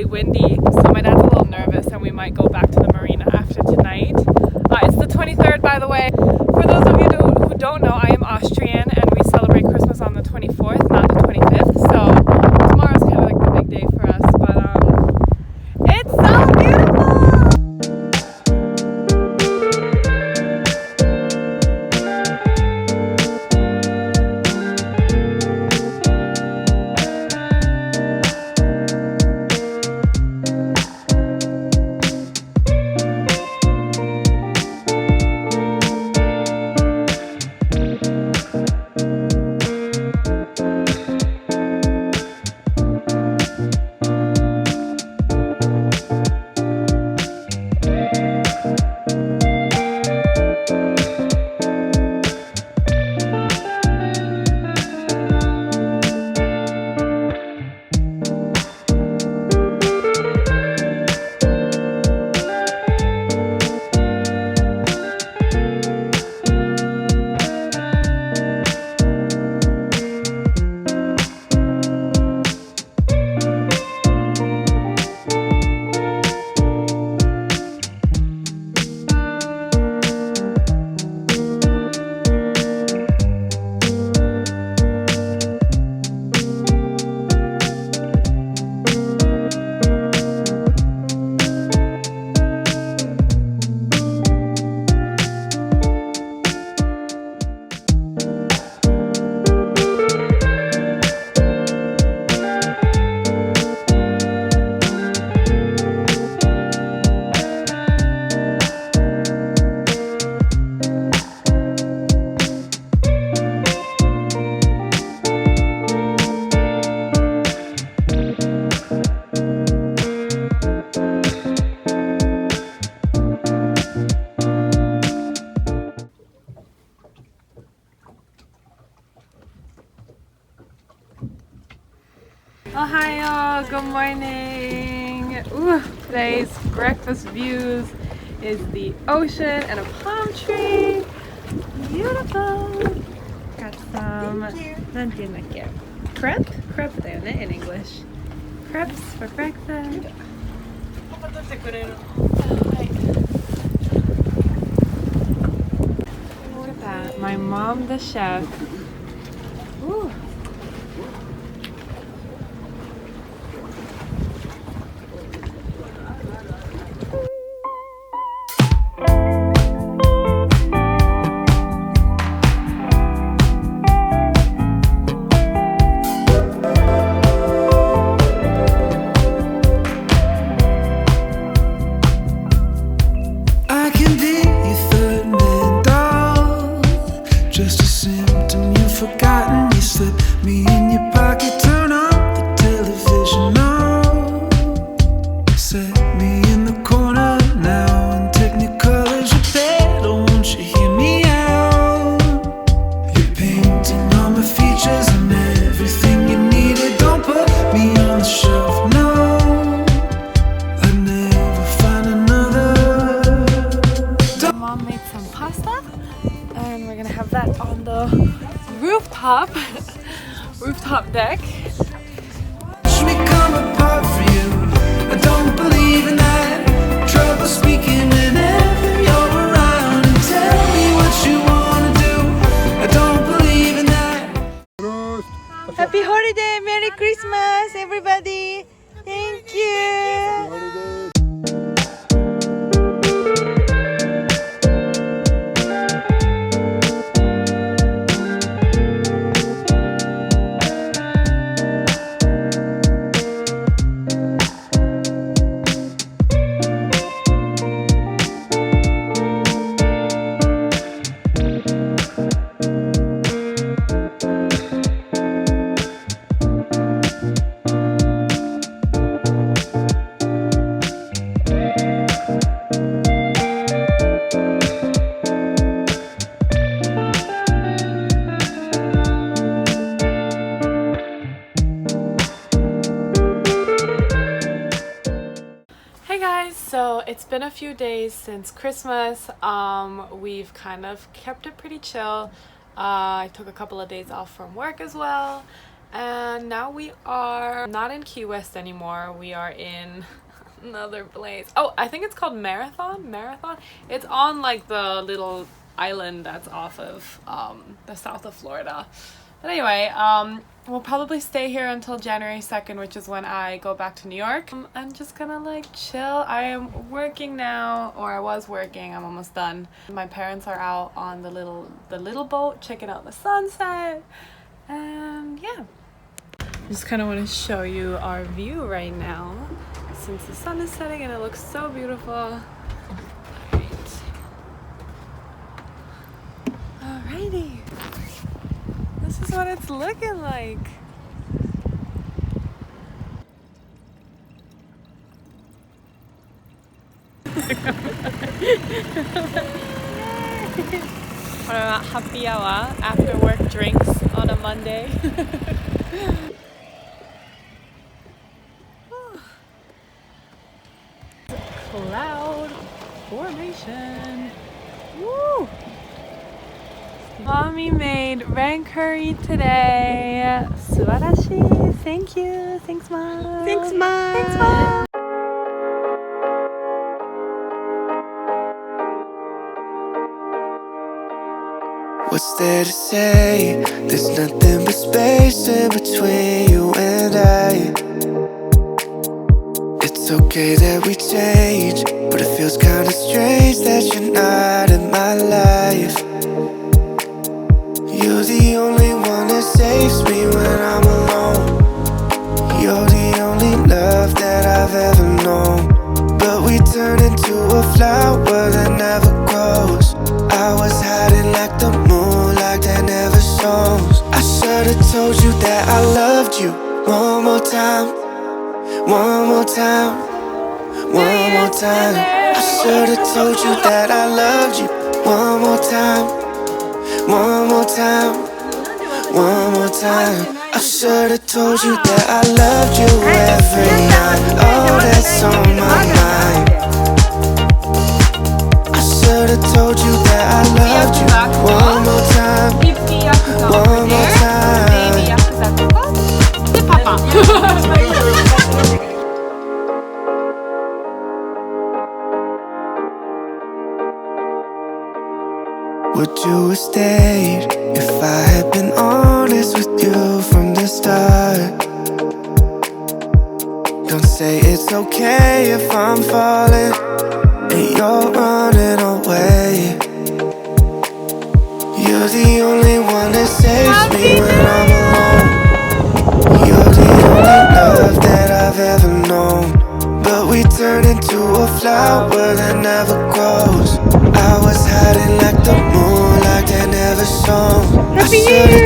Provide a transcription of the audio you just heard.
really windy, so my dad's a little nervous and we might go back to the marina after tonight. It's the 23rd, by the way. For those of you who don't know, I am Austrian and we celebrate Christmas on the 24th, not the 25th. So tomorrow's kind of like the big day for us, but it's so beautiful! Ohio, good morning. Ooh, today's breakfast views is the ocean and a palm tree. Beautiful. Got some crepe in English. Crepes for breakfast. Look at that. My mom, the chef. Ooh. Rooftop deck. Should we come apart for you? I don't believe in that. Trouble speaking whenever you're around and tell me what you wanna do. I don't believe in that. Happy holiday, Merry Christmas, everybody. Thank you. So it's been a few days since Christmas. We've kind of kept it pretty chill. I took a couple of days off from work as well, And now we are not in Key West anymore. We are in another place. Oh, I think it's called Marathon. It's on like the little island that's off of the south of Florida. But anyway, we'll probably stay here until January 2nd, which is when I go back to New York. I'm just gonna like chill. I am working now, or I was working. I'm almost done. My parents are out on the little boat checking out the sunset. And yeah. Just kind of want to show you our view right now since the sun is setting and it looks so beautiful. Alrighty. This is what it's looking like. What about happy hour after work drinks on a Monday? Cloud formation. Woo! Mommy made red curry today. Subarashi. Thank you. Thanks, Mom. Thanks, Mom. Thanks, Mom. What's there to say? There's nothing but space in between you and I. It's okay that we change, but it feels kinda strange that you're not in my life. You're the only one that saves me when I'm alone. You're the only love that I've ever known. But we turn into a flower that never grows. I was hiding like the moon, like that never shows. I should've told you that I loved you. One more time, one more time, one more time. I should've told you that I loved you. One more time, one more time, one more time. I should've told you that I loved you every night. Oh, that's on my mind. I should've told you that I loved you. One more time, one more time. Would you have stayed if I had been honest with you from the start? Don't say it's okay if I'm falling and you're running away. You're the only one that saves me when I'm alone. You're the only love that I've ever known. But we turn into a flower that never grows. I was hiding like the moon, like that never shone. I should've